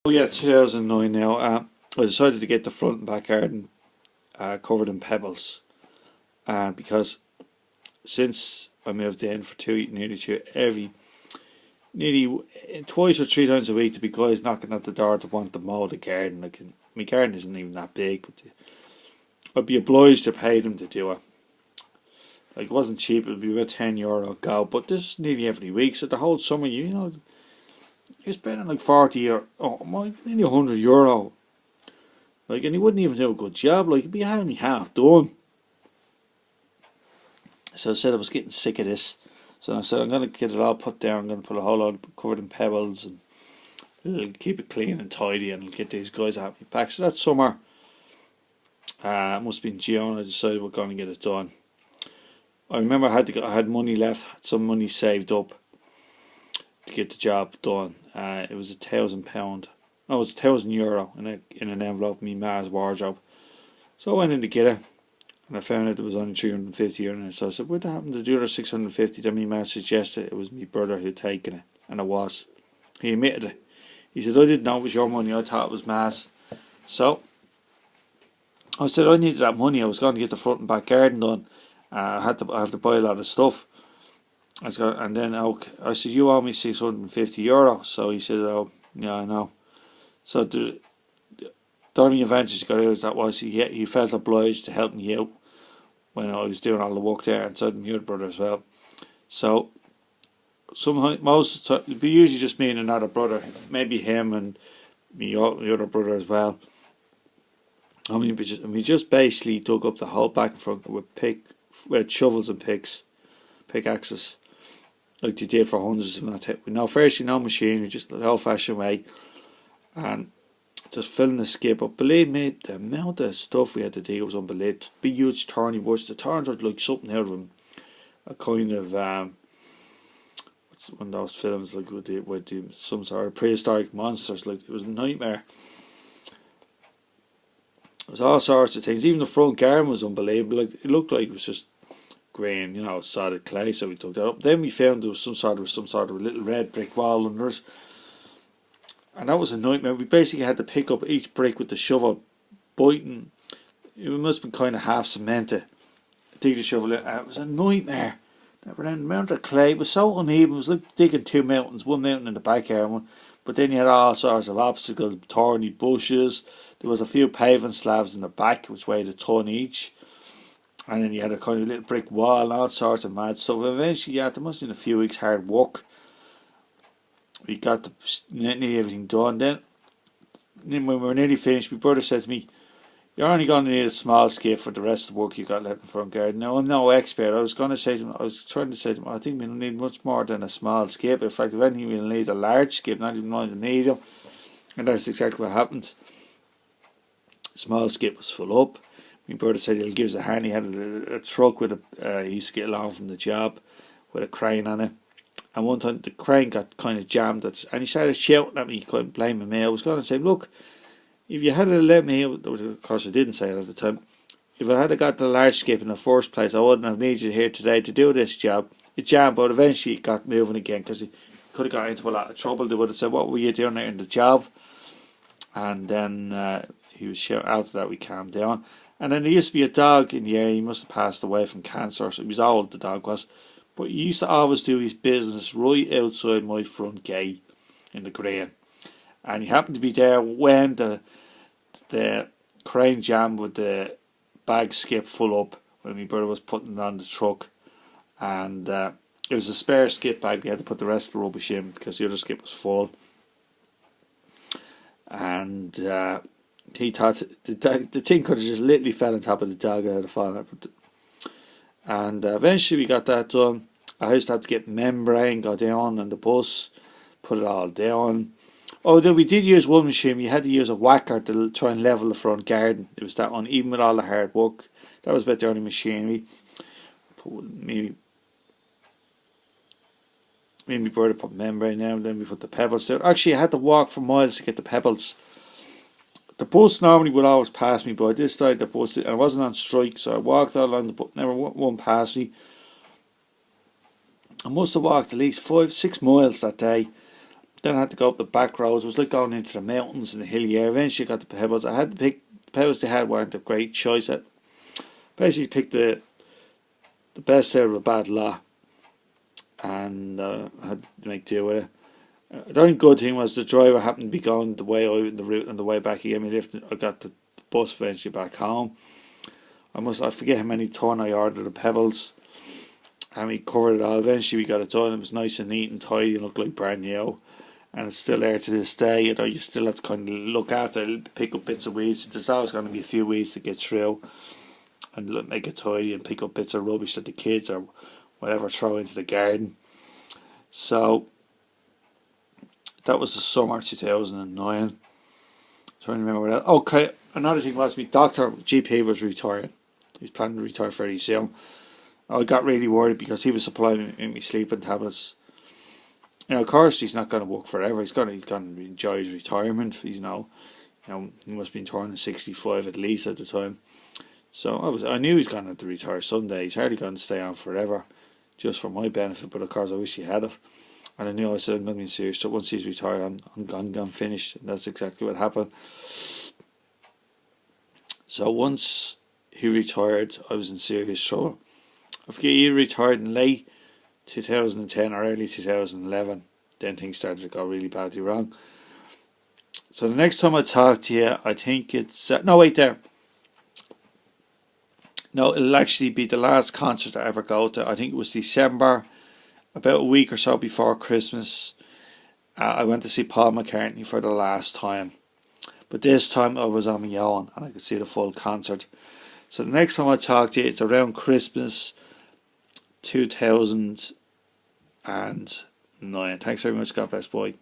Oh yeah, 2009 now. I decided to get the front and back garden covered in pebbles, because since I moved in for nearly twice or three times a week, to be guys knocking at the door to want to mow the garden. Like, my garden isn't even that big, but I'd be obliged to pay them to do it. Like, it wasn't cheap; it would be about €10 a go. But this is nearly every week, so the whole summer, you're spending like 40 or nearly €100. Like, and he wouldn't even do a good job. Like, it'd be only half done. So I said I was getting sick of this. So I said I'm going to get it all put down. I'm going to put a whole lot covered in pebbles, and it'll keep it clean and tidy, and get these guys happy back. So that summer, it must have been June, I decided we're going to get it done. I remember I had money left, had some money saved up to get the job done. It was £1,000. No, it was €1,000 in an envelope in my ma's wardrobe. So I went in to get it, and I found out there was only €350 in it. So I said, what happened to the other €650 that my ma suggested? It was my brother who'd taken it, and it was. He admitted it. He said, I didn't know it was your money, I thought it was ma's. So I said I needed that money. I was going to get the front and back garden done. I had to buy a lot of stuff. I said, you owe me €650. So he said, oh yeah, I know. So the only advantage he got out of that was he felt obliged to help me out when I was doing all the work there, and so did my other brother as well. So most of the time, it'd be usually just me and another brother, maybe him and my other brother as well. I mean, we just basically dug up the whole back and front with shovels and pickaxes, like they did for hundreds of that. We know firstly no machinery, just the old fashioned way, and just filling the skip up. Believe me, the amount of stuff we had to dig was unbelievable. Big huge thorny bush. The thorns were like something out of them. A kind of what's one of those films like with some sort of prehistoric monsters. Like, it was a nightmare. There was all sorts of things. Even the front garden was unbelievable. Like, it looked like it was just green, solid clay. So we took that up. Then we found there was some sort of a little red brick wall under it. And that was a nightmare. We basically had to pick up each brick with the shovel, biting. It must have been kind of half cemented. Dig the shovel in. It was a nightmare. The amount of clay, it was so uneven. It was like digging two mountains, one mountain in the backyard, but then you had all sorts of obstacles, thorny bushes. There was a few paving slabs in the back, which weighed a ton each. And then you had a kind of little brick wall and all sorts of mad stuff. Eventually, there must have been a few weeks hard work. We got nearly everything done. Then when we were nearly finished, my brother said to me, you're only going to need a small skip for the rest of the work you got left in the front garden. Now, I'm no expert. I was trying to say to him, I think we'll need much more than a small skip. In fact, if anything, we'll need a large skip, not even mind the needle. And that's exactly what happened. The small skip was full up. My brother said he'll give us a hand. He had a truck with he used to get along from the job with a crane on it. And one time the crane got kind of jammed, and he started shouting at me, couldn't blame me. I was going to say, look, if you had let me, of course I didn't say it at the time, if I had got the large skip in the first place, I wouldn't have needed you here today to do this job. It jammed, but eventually it got moving again, because he could have got into a lot of trouble. They would have said, what were you doing there in the job? And then he was shouting. After that we calmed down. And then there used to be a dog in the area. He must have passed away from cancer, so he was old, the dog was. But he used to always do his business right outside my front gate in the green. And he happened to be there when the crane jammed with the bag skip full up, when my brother was putting it on the truck. And it was a spare skip bag. We had to put the rest of the rubbish in because the other skip was full. And he thought the thing could have just literally fell on top of the dog. I had to fall. And eventually we got that done. I used to have to get membrane, go down on the bus, put it all down. Oh, then we did use one machine. We had to use a whacker to try and level the front garden. It was that one, even with all the hard work. That was about the only machinery. Maybe my brother put membrane down, then we put the pebbles down. Actually, I had to walk for miles to get the pebbles. The bus normally would always pass me, but this side the bus, and I wasn't on strike, so I walked all along the bus. Never one passed me. I must have walked at least 5-6 miles that day, Then I had to go up the back roads. It was like going into the mountains and the hilly area. Eventually I got the pebbles. I had to pick, the pebbles they had weren't a great choice. I basically picked the best out of a bad lot, and I had to make do with it. The only good thing was the driver happened to be going the way out in the route, and the way back he gave me a lift. I got the bus eventually back home. I forget how many ton I ordered of pebbles, and we covered it all. Eventually we got it done. It was nice and neat and tidy and looked like brand new, and it's still there to this day. You know, you still have to kind of look after it, pick up bits of weeds. There's always going to be a few weeds to get through and make it tidy, and pick up bits of rubbish that the kids or whatever throw into the garden. So that was the summer 2009. Trying to remember that. Okay, another thing was my doctor, GP, was retiring. He was planning to retire very soon. I got really worried because he was supplying me sleeping tablets. You know, of course, he's not going to work forever. He's going to enjoy his retirement. He's he must have been turning 65 at least at the time. So I knew he was going to have to retire someday. He's hardly going to stay on forever, just for my benefit. But of course, I wish he had it. And I knew, I said, I'm going to be serious. So once he's retired, I'm finished. And that's exactly what happened. So once he retired, I was in serious trouble. I forget, he retired in late 2010 or early 2011. Then things started to go really badly wrong. So the next time I talk to you, I think it's... no, wait there. No, it'll actually be the last concert I ever go to. I think it was December, about a week or so before Christmas. I went to see Paul McCartney for the last time. But this time I was on my own and I could see the full concert. So the next time I talk to you, it's around Christmas 2009. Thanks very much. God bless. Bye.